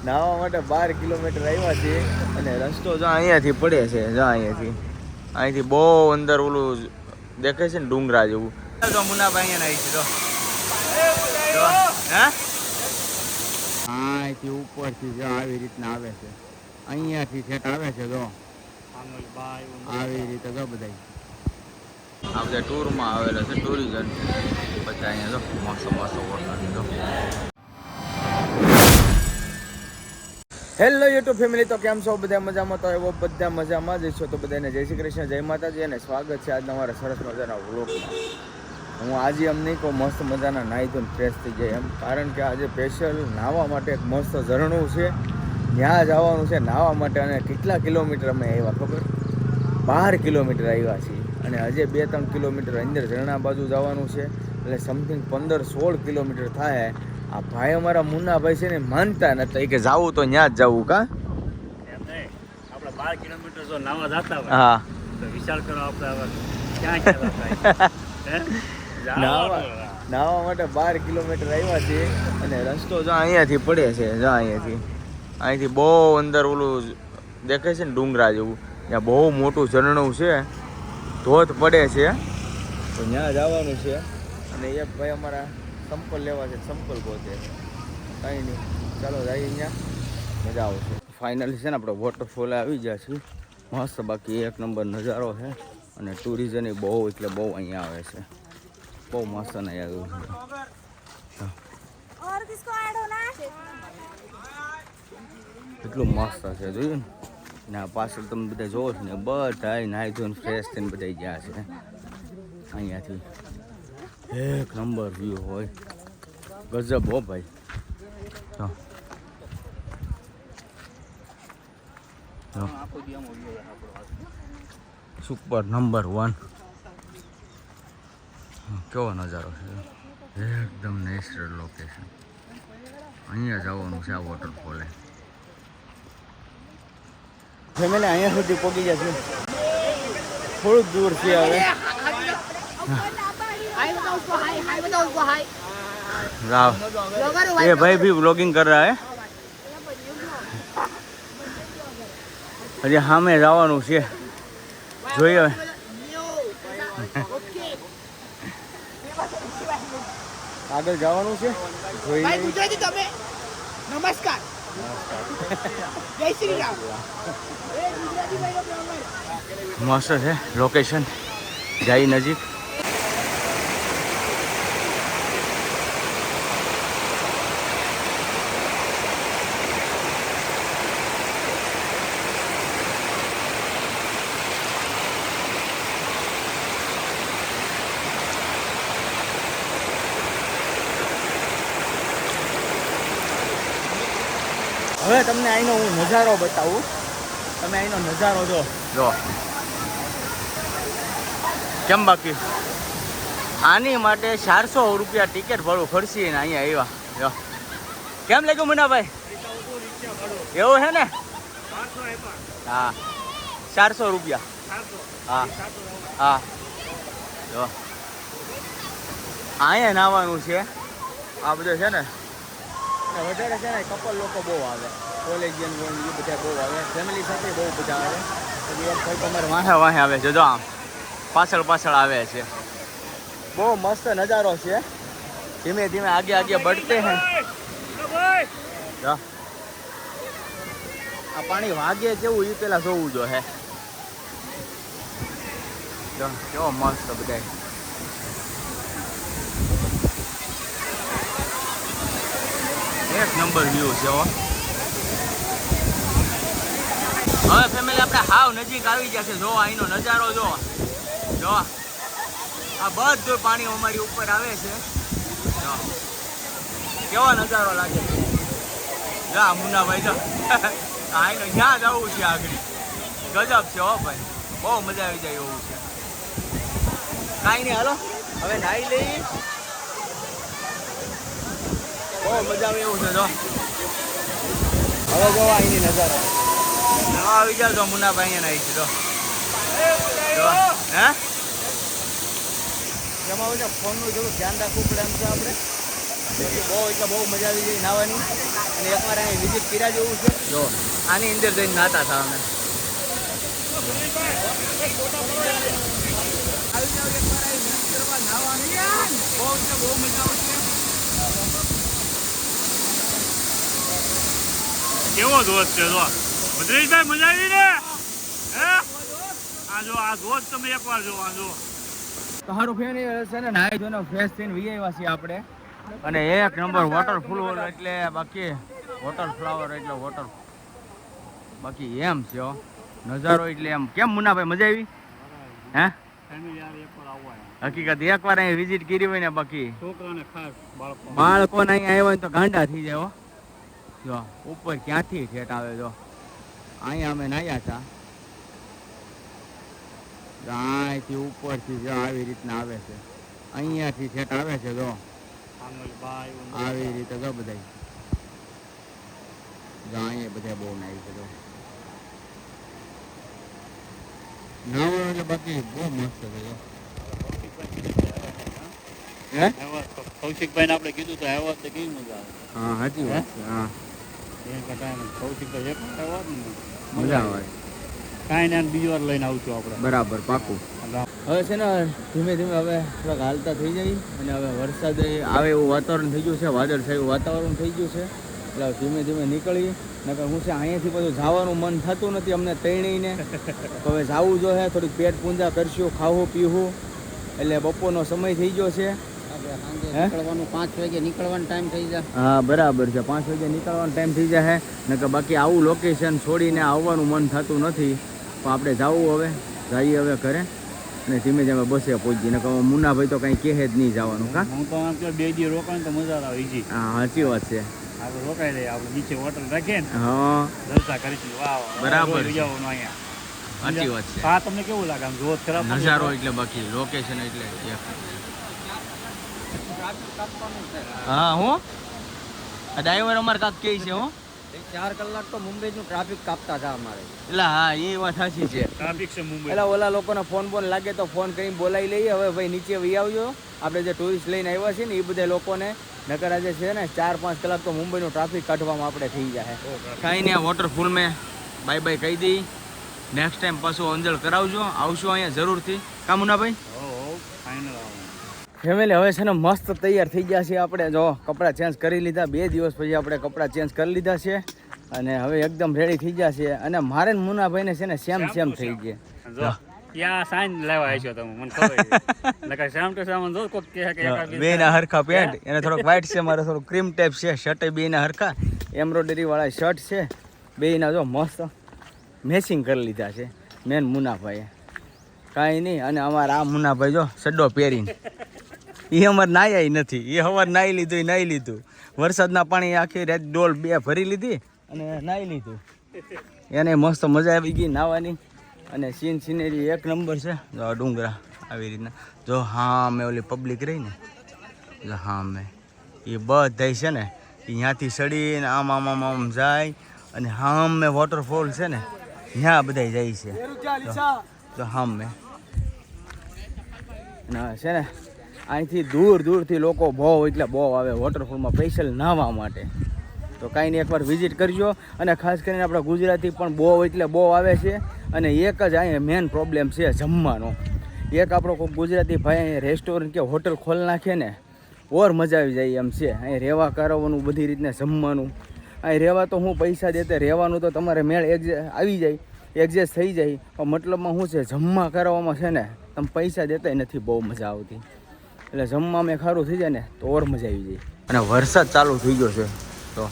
નાહવા માટે 12 કિલોમીટર આવ્યા છીએ અને રસ્તો જો અહીંયાથી પડે છે. જો અહીંથી બહુ અંદર ઓલું દેખાય છે ને ડુંગરા જેવું. તો મુન્નાભાઈ અહીંયા નાહી છે. અહીંથી ઉપરથી જો આવી રીતના આવે છે. અહીંયાથી છેટ આવે છે. જો આવી રીતે જો બધા આ બધા ટૂરમાં આવેલા છે. ટુરિઝમ પછી અહીંયા જો મસ્ત વરસાદ જો. હેલો યુટ્યુબ ફેમિલી, તો કેમ છો? બધા મજામાં? તો એવો બધા મજામાં જ છો. તો બધાને જય શ્રી કૃષ્ણ, જય માતાજી અને સ્વાગત છે આજના મારા સરસ મજાના વ્લોગમાં. હું આજે એમ નહીં કહું મસ્ત મજાના નાહી ધોઈને ફ્રેશ થઈ જાય એમ, કારણ કે આજે સ્પેશિયલ નાહવા માટે એક મસ્ત ઝરણું છે, ત્યાં જવાનું છે નાહવા માટે. અને કેટલા કિલોમીટર અમે આવ્યા ખબર? 12 કિલોમીટર આવ્યા છીએ અને હજે 2-3 કિલોમીટર અંદર ઝરણા બાજુ જવાનું છે, એટલે સમથિંગ 15-16 કિલોમીટર થાય. આ ભાઈ અમારા મુન્નાભાઈ છે ને માનતા નતા, કે જાવું તો ત્યાં જ જવું. કા આપણે 12 કિલોમીટર જો નાવા જતા હોય, હા, તો વિચાર કરો આપણે ક્યાં નાહવા માટે 12 કિલોમીટર આવ્યા છીએ અને રસ્તો જો અહીંયાથી પડે છે. જો અહીંથી બહુ અંદર ઓલું દેખાય છે ને ડુંગરા જેવું, ત્યાં બહુ મોટું ઝરણું છે, ધોધ પડે છે, તો ત્યાં જવાનું છે. અને એક ભાઈ અમારા સંપલ લેવા છે, સંપલ ગોતે છે. કંઈ નહીં, ચાલો જઈએ, અહીંયા મજા આવશે. ફાઇનલી છે ને આપણે વોટરફોલ આવી ગયા છીએ, મસ્ત. બાકી એક નંબર નજારો છે અને ટુરિઝમ બહુ એટલે બહુ અહીંયા આવે છે, બહુ મસ્ત નજારો છે. એટલું મસ્ત છે, જોયું ને. આ પાછળ તમે બધા જોવો છો ને, બધા નાહી ધોઈને ફ્રેશ થઈને બધા ગયા છે. અહીંયાથી એક નંબર વ્યૂ હોય, ગજબ હો ભાઈ. Super number 1. કેવો નજારો છે, એકદમ નેચરલ લોકેશન. અહીંયા જવાનું છે આ વોટરફોલે. ફેમિલી અહીંયા સુધી પહોંચી ગયા છે, થોડુંક દૂર છે હવે. ये भाई भी व्लॉगिंग कर रहा है. હજી સામે જવાનું છે, જોઈએ આગળ જવાનું છે. ગુજરાતી તમે નમસ્કાર, જય શ્રી રામ. મસ્ત છે લોકેશન, જાય નજીક. હવે તમને અહીંનો હું નજારો બતાવું. તમે અહીંનો નજારો જો કેમ. બાકી આની માટે 400 રૂપિયા ટિકિટ ભાડું ખર્ચી ને અહીંયા આવ્યા. જો કેમ લાગ્યું મુન્નાભાઈ? એવું છે ને? હા, 400 રૂપિયા. હા જો અહીંયા નાવાનું છે. આ બધું છે ને વધારે છે ને કપલ લોકો બહુ આવે, કોલેજિયન એ બધા બહુ આવે, ફેમિલી સાથે બહુ બધા આવે. પછી એક ભાઈ તમારે વાહે આવે છે, જો આમ પાછળ આવે છે. બહુ મસ્ત નજારો છે. ધીમે ધીમે આગે बढ़ते हैं. આ પાણી વાગે કેવું એ પેલા જોવું જો હે. જો કેવો મસ્ત બધા. એક નંબર વ્યૂ છે હો. હવે ફેમિલી આપણે હાવ નજીક આવી ગયા છે. જો અહીંનો નજારો જો આ બધું પાણી અમારી ઉપર આવે છે. જો કેવો નજારો લાગે છે. જા મુન્નાભાઈ જો અહીંનો જ્યાં જવું છે આગળ, ગજબ છે હો ભાઈ, બહુ મજા આવી જાય એવું છે. કાંઈ નહીં, હાલો હવે નાહી લઈએ, બહુ મજા આવે એવું છે. જો હવે જો અહીંની નજારો આવી જાવ. જો મુન્નાભાઈ અહીંયા નાહી છે. જો હે એમાં ફોનનું થોડું ધ્યાન રાખવું પડે એમ છે આપણે. બહુ એટલે બહુ મજા આવી ગઈ નાવાની. અને એકવાર અહીં વિઝિટ કર્યા જેવું છે. જો આની અંદર જઈને નાતા હતા અમે. બહુ મજા આવશે. કેવો ધોધ છે જો ભદ્રેશભાઈ, મજા આવી ને? હે આ જો આ ધોધ તમે એકવાર જો આ જો. તો સારું ફેમિલી છે ને, નાહી ધોઈને ફ્રેશ થઈને વી આવ્યા છીએ આપણે. અને એક નંબર વોટરફૂલ એટલે બાકી વોટર ફ્લાવર એટલે વોટર બાકી એમ છે હો. નજારો એટલે એમ. કેમ મુન્નાભાઈ, મજા આવી? હે ફેમિલી યાર એકવાર આવવા. હકીકત એકવાર અહીં વિઝિટ કરી હોય ને, બાકી છોકરાને ખાસ બાળકોને અહીંયા આવ્યા હોય તો ગાંડા થઈ જાય હો. જો ઉપર ક્યાંથી ઠેઠ આવે. જો અહીંયા અમે નાહ્યા હતા, અહીંથી ઉપરથી જો આવી રીતના આવે છે, અહીંયાથી ઠેઠ આવે છે. જો આવી રીતે જો બધા જો અહીંયા બધા બહુ નાહી છે. જો નાવાનું એટલે બાકી બહુ મસ્ત છે. જો હે કૌશિકભાઈ ને આપણે કીધું તો આવ્યા તો કેવી મજા આવે. હા સાચી વાત છે. હા કૌશિકભાઈ એક આવ્યા ને મજા આવે. કાંઈ ને બીજી વાર લઈને આવશું આપણે. બરાબર, પાકું. હવે છે ને ધીમે ધીમે હવે થોડાક હાલતા થઈ જાય. અને હવે વરસાદ આવે એવું વાતાવરણ થઈ ગયું છે, વાદળછાયું વાતાવરણ થઈ ગયું છે. એટલે ધીમે ધીમે નીકળીએ. નકર હું છે અહીંયાથી બધું જવાનું મન થતું નથી અમને તૈણીને. તો હવે જવું જોઈએ, થોડીક પેટ પૂંજા કરશું, ખાવું પીવું. એટલે બપોરનો સમય થઈ ગયો છે. નીકળવાનું 5 વાગે નીકળવાનો ટાઈમ થઈ જાય. હા બરાબર છે, 5 વાગે નીકળવાનો ટાઈમ થઈ જાય. નકર બાકી આવું લોકેશન છોડીને આવવાનું મન થતું નથી. પણ આપણે જવું હવે, જઈએ હવે ઘરે. અને ધીમે ધીમે બસે પહોંચી. નકર મુન્નાભાઈ તો કંઈ કહે જ નહીં જવાનું. કા હું તો આમ કે 2 દિવસ રોકાણ તો મજા આવે. ઈજી હા સાચી વાત છે. આપણે રોકાઈ લઈએ, આપણે નીચે હોટલ રાખીએ ને, હા જલસા કરીશું. વાહ બરાબર છે. જવાનું અહીંયા. સાચી વાત છે. આ તમને કેવું લાગે? આમ જોત ખરાબ નજારો એટલે બાકી લોકેશન એટલે હા. હું ડ્રાઈવર અમારે કાંક કહે છે. હું 4 કલાક તો મુંબઈનું ટ્રાફિક કાપતા હતા અમારે. એટલે હા એ વાત સાચી છે. ટ્રાફિક છે મુંબઈ. એટલે ઓલા લોકોને ફોન લાગે તો ફોન કરીને બોલાવી લઈએ. હવે ભાઈ નીચે વી આવજો. આપણે જે ટુરિસ્ટ લઈને આવ્યા છીએ ને એ બધા લોકોને. નકર આજે છે ને 4-5 કલાક તો મુંબઈનું ટ્રાફિક કાઢવામાં આપણે થઈ જાય. કાંઈ નહીં, વોટરફૂલ મેં બાય બાય કહી દઈ. નેક્સ્ટ ટાઈમ પાછું અંજળ કરાવજો, આવશું અહીંયા જરૂરથી. કામુનાભાઈ ફાઇનલ ફેમિલી હવે છે ને મસ્ત તૈયાર થઈ ગયા છે આપણે. જો કપડાં ચેન્જ કરી લીધા, 2 દિવસ પછી આપણે કપડાં ચેન્જ કરી લીધા છે. અને હવે એકદમ રેડી થઈ ગયા છે. અને મારે ને મુન્નાભાઈને છે ને સેમ થઈ ગયા. ત્યાં સાઈન લેવા આવ્યો તમે, મને ખબર છે. નકર સામ ટુ સામ જો કોક કહે કે બે ના હરખા પેન્ટ, એને થોડોક વ્હાઈટ છે, મારે થોડું ક્રીમ ટાઈપ છે. શર્ટ બે ના હરખા એમ્બ્રોઇડરી વાળા શર્ટ છે. બે ના જો મસ્ત મેચિંગ કરી લીધા છે મેન મુન્નાભાઈએ. કાંઈ નહીં. અને અમારા આ મુન્નાભાઈ જો સડ્ડો પહેરીને, એ અમારે નાહ્યા નથી. એ સવાર નાહી લીધું. વરસાદના પાણી આખી રાત ડોલ 2 ભરી લીધી અને નાહી લીધું. એને મસ્ત મજા આવી ગઈ નાહવાની. અને સિનેરી એક નંબર છે. જો ડુંગરા આવી રીતના. જો હા મેં ઓલી પબ્લિક રહી ને, જો હા મેં એ બધા છે ને ત્યાંથી સડીને આમ જાય. અને હા મેં વોટરફોલ છે ને ત્યાં બધા જાય છે. જો હા મેં છે ને અહીંથી દૂરથી લોકો બહુ એટલે બહુ આવે વોટરફોલમાં સ્પેશિયલ નાહવા માટે. તો કાંઈ નહીં, એકવાર વિઝિટ કરજો. અને ખાસ કરીને આપણા ગુજરાતી પણ બહુ એટલે બહુ આવે છે. અને એક જ અહીંયા મેન પ્રોબ્લેમ છે જમવાનો. એક આપણો કોઈ ગુજરાતી ભાઈ અહીંયા રેસ્ટોરન્ટ કે હોટલ ખોલી નાખે ને ઓર મજા આવી જાય એમ છે. અહીં રહેવા કરવાનું, બધી રીતના જમવાનું. અહીં રહેવા તો હું પૈસા દેતે, રહેવાનું તો તમારે મેળ આવી જાય, એડજસ્ટ થઈ જાય. પણ મતલબમાં શું છે, જમવા કરાવવામાં છે ને તમે પૈસા દેતા નથી બહુ મજા આવતી. એટલે જમવામાં ખારું થઈ જાય ને તો ઓર મજા આવી જાય. અને વરસાદ ચાલુ થઈ ગયો છે. તો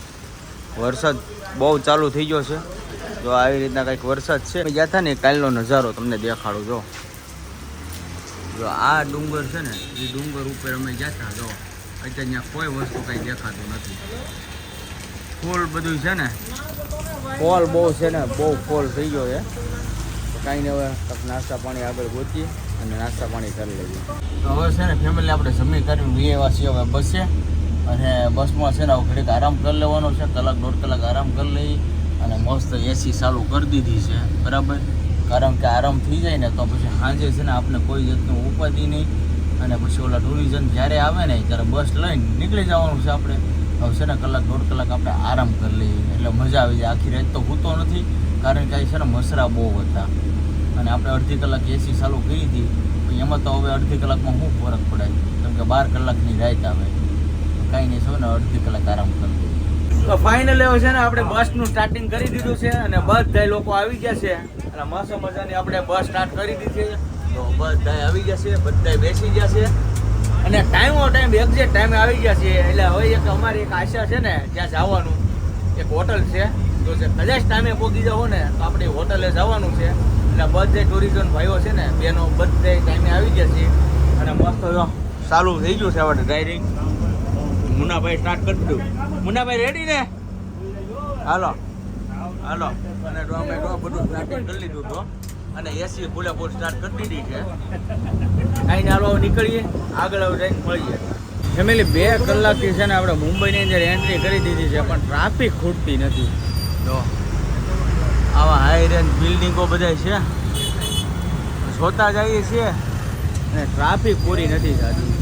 વરસાદ બહુ ચાલુ થઈ ગયો છે. તો આવી રીતના કંઈક વરસાદ છે. ગયા હતા ને કાલનો નજારો તમને દેખાડું. જો આ ડુંગર છે ને, એ ડુંગર ઉપર અમે ગયા હતા. જો અત્યારે ત્યાં કોઈ વસ્તુ કંઈ દેખાતું નથી. ફોલ બધું છે ને, ફોલ બહુ છે ને, બહુ ફોલ થઈ ગયો છે. તો કાંઈ નહીં, હવે નાસ્તા પાણી આગળ ગોતીએ અને નાસ્તા પાણી કરી લઈએ. તો હવે છે ને ફેમિલી આપણે જમી કરીને એવા છીએ હવે બસે. અને બસમાં છે ને હવે ઘડીક આરામ કરી લેવાનો છે, 1-1.5 કલાક આરામ કરી લઈ. અને મસ્ત એસી ચાલુ કરી દીધી છે બરાબર. કારણ કે આરામ થઈ જાય ને તો પછી સાંજે છે ને આપણે કોઈ જાતનું ઉપાધિ નહીં. અને પછી ઓલા ટુરિઝમ જ્યારે આવે ને ત્યારે બસ લઈને નીકળી જવાનું છે આપણે. હવે છે ને કલાક દોઢ કલાક આપણે આરામ કરી લઈએ એટલે મજા આવી જાય. આખી રાત તો સૂતો નથી કારણ કે છે ને મસરા બહુ હતા અને આપણે અડધી કલાક એસી ચાલુ કરી હતી. પણ એમાં તો હવે અડધી કલાકમાં શું ફરક પડે કેમ કે 12 કલાકની રાત આવે. કાંઈ નહીં છો ને અડધી કલાક આરામ કરી લઈએ. તો ફાઇનલ એવું છે ને આપણે બસનું સ્ટાર્ટિંગ કરી દીધું છે અને બધા લોકો આવી ગયા છે અને મસ્ત મજાની આપણે બસ સ્ટાર્ટ કરી દીધી છે. તો બધા આવી ગયા છે, બધા બેસી ગયા છે અને ટાઈમ એક્ઝેક્ટ ટાઈમે આવી ગયા છે. એટલે હવે એક અમારી એક આશા છે ને ત્યાં જવાનું એક હોટલ છે. તો કદાચ ટાઈમે પહોંચી જાઓ ને તો આપણે હોટલે જવાનું છે. એટલે બધે ટુરિઝમ ભાઈઓ છે ને બેનો બધે ટાઈમે આવી ગયા છે અને મસ્ત ચાલુ થઈ ગયું છે આપણે ડ્રાઇવિંગ. મુન્નાભાઈ સ્ટાર્ટ કરી દીધું. મુન્નાભાઈ રેડી ને? હાલો હાલો. અને અમે બધું સ્ટાર્ટિંગ કરી લીધું તો અને એસી ફૂલેફૂલ સ્ટાર્ટ કરી દીધી છે. કાંઈ હાલો નીકળીએ આગળ જઈને મળીએ. ફેમિલી 2 કલાકથી છે ને આપણે મુંબઈની અંદર એન્ટ્રી કરી દીધી છે પણ ટ્રાફિક ખૂટતી નથી. તો આવા હાઈ રેન્જ બિલ્ડિંગો બધા છે જોતા જઈએ છીએ અને ટ્રાફિક પૂરી નથી થતી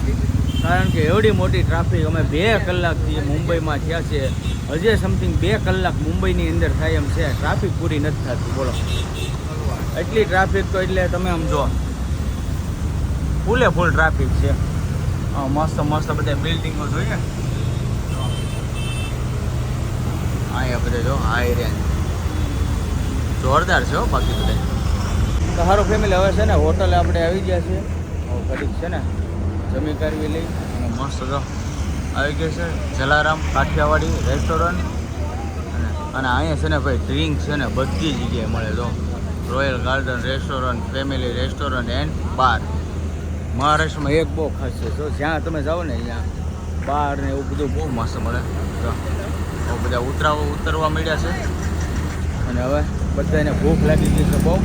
કારણ કે એવડી મોટી ટ્રાફિક અમે 2 કલાકથી મુંબઈમાં થયા છે. હજી સમથિંગ 2 કલાક મુંબઈની અંદર થાય એમ છે. ટ્રાફિક પૂરી નથી થતી બોલો. એટલી ટ્રાફિક તો એટલે તમે આમ જો ફૂલે ફૂલ ટ્રાફિક છે. મસ્ત મસ્ત બધા બિલ્ડિંગો જોઈએ અહીંયા બધા જો હાઈ રેન્જ જોરદાર છે હો. બાકી બધા તો સારું ફેમિલી હવે છે ને હોટલે આપણે આવી ગયા છીએ. ઘડીક છે ને જમી કરવી લઈ અને મસ્ત જો આવી ગયા છે જલારામ કાઠિયાવાડી રેસ્ટોરન્ટ. અને અહીંયા છે ને ભાઈ ડ્રિંક છે ને બધી જગ્યાએ મળે. જો royal garden restaurant, family restaurant and bar. મહારાષ્ટ્રમાં એક બહુ ખાસ છે. જો જ્યાં તમે જાઓ ને અહીંયા બાર ને એવું બધું બહુ મસ્ત મળે. જો બધા ઉતરવા મળ્યા છે અને હવે બધાને ભૂખ લાગી ગઈ છે બહુ.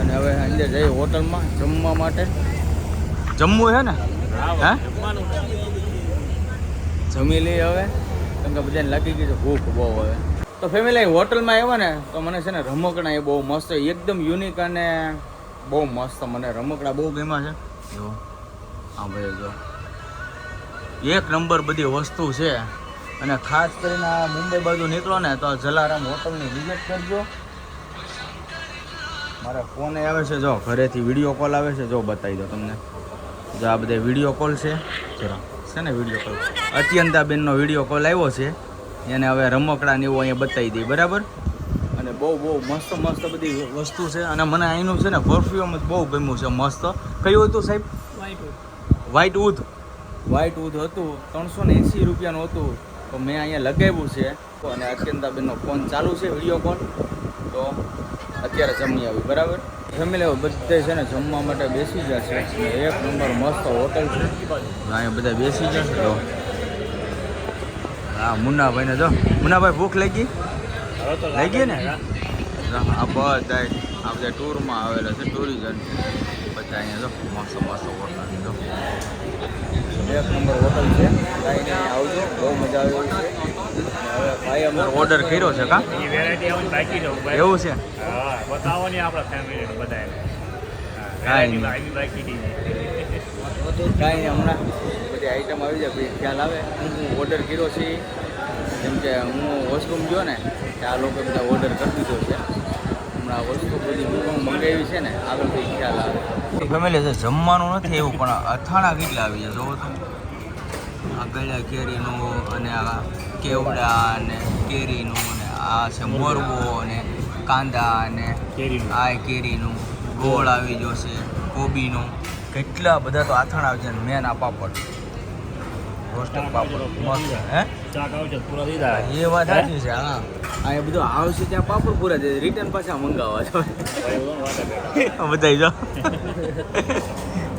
અને હવે અંદર જઈએ હોટલમાં જમવા માટે. જમવું છે ને? હા જમી લઈએ હવે કેમ કે બધાને લાગી ગઈ છે ભૂખ બહુ હવે. તો ફેમિલી હોટલમાં આવ્યા ને તો મને છે ને રમકડા એ બહુ મસ્ત એકદમ યુનિક અને બહુ મસ્ત મને રમકડા બહુ ગમ્યા છે. જો હા ભાઈ જો એક નંબર બધી વસ્તુ છે. અને ખાસ કરીને આ મુંબઈ બાજુ નીકળો ને તો જલારામ હોટલની વિઝિટ કરજો. મારા ફોન આવે છે જો ઘરેથી વિડીયો કોલ આવે છે જો બતાવી દો તમને. જો આ બધા વિડીયો કોલ છે જરા છે ને વિડીયો કોલ અત્યંતાબેનનો વિડીયો કોલ આવ્યો છે. એને હવે રમકડા ને એવું અહીંયા બતાવી દઈએ બરાબર. અને બહુ મસ્ત મસ્ત બધી વસ્તુ છે. અને મને અહીંનું છે ને પરફ્યુમ જ બહુ ગમ્યું છે મસ્ત. કયું હતું સાહેબ? વ્હાઇટ વુડ હતું. 380 રૂપિયાનું હતું. તો મેં અહીંયા લગાવ્યું છે અને અત્યંતાબેનનો ફોન ચાલુ છે વિડીયો કોલ. તો અત્યારે જમી આવી બરાબર. ફેમિલી બધે છે ને જમવા માટે બેસી જશે. એક નંબર મસ્ત હોટલ છે. અહીંયા બધા બેસી જશે. તો હા મુન્નાભાઈને જો મુન્નાભાઈ ભૂખ લાગી ને? આ બધા ટૂરમાં આવેલા છે ટુરિઝમ બધા અહીંયા જો મસ્ત મસ્ત હોટલ જો એક નંબર હોટલ છે. કાંઈ આવજો બહુ મજા આવે છે. હવે ભાઈ અમે ઓર્ડર કર્યો છે કા એવું છે? બતાવો ને આપણા ફેમિલી બધા કાંઈ નહીં હમણાં બધી આઈટમ આવી જાય ભાઈ ખ્યાલ આવે. હું ઓર્ડર કર્યો છે કેમ કે હું વોશરૂમ ગયો ને ત્યાં લોકો બધા ઓર્ડર કરી દીધો છે. હમણાં વસ્તુ બધી મંગાવી છે ને આગળ કંઈ ખ્યાલ આવે. ફેમિલી છે જમવાનું નથી એવું પણ અથાણા કેટલા આવી જાય જોવો તો. આ ગળ્યા કેરીનું અને આ કેવડા અને કેરીનું અને આ છે મોરવો અને કાંદા અને આ કેરીનું ગોળ આવી જશે કોબીનું. કેટલા બધા તો આથાણા આવી જાય. મેન આ પાપડ રોસ્ટેડ પાપડ મસ્ત. હે એ વાત સાચી છે. હા અહીંયા બધું આવશે ત્યાં પાપડ પૂરા છે. રિટર્ન પાછા મંગાવવા છો બધા જો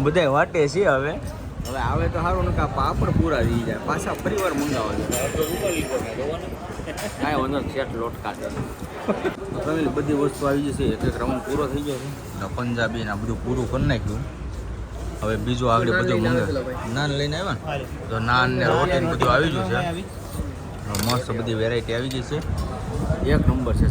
બધા વાટે છે. હવે આવે તો સારું ને કે પાપડ પૂરા થઈ જાય પાછા ફરીવાર મંગાવવા છે. કાંઈ વાંધો સેટ લોટ કાઢે. બધી વસ્તુ આવી જશે. એક રાઉન્ડ પૂરો થઈ ગયો છે. પંજાબી ને બધું પૂરું કરી નાખ્યું. હવે બીજું આગળ બધું નાન લઈને આવ્યા ને તો નાન ને રોટી બધું આવી ગયું છે. મસ્ત બધી વેરાયટી આવી ગઈ છે. એક નંબર છે.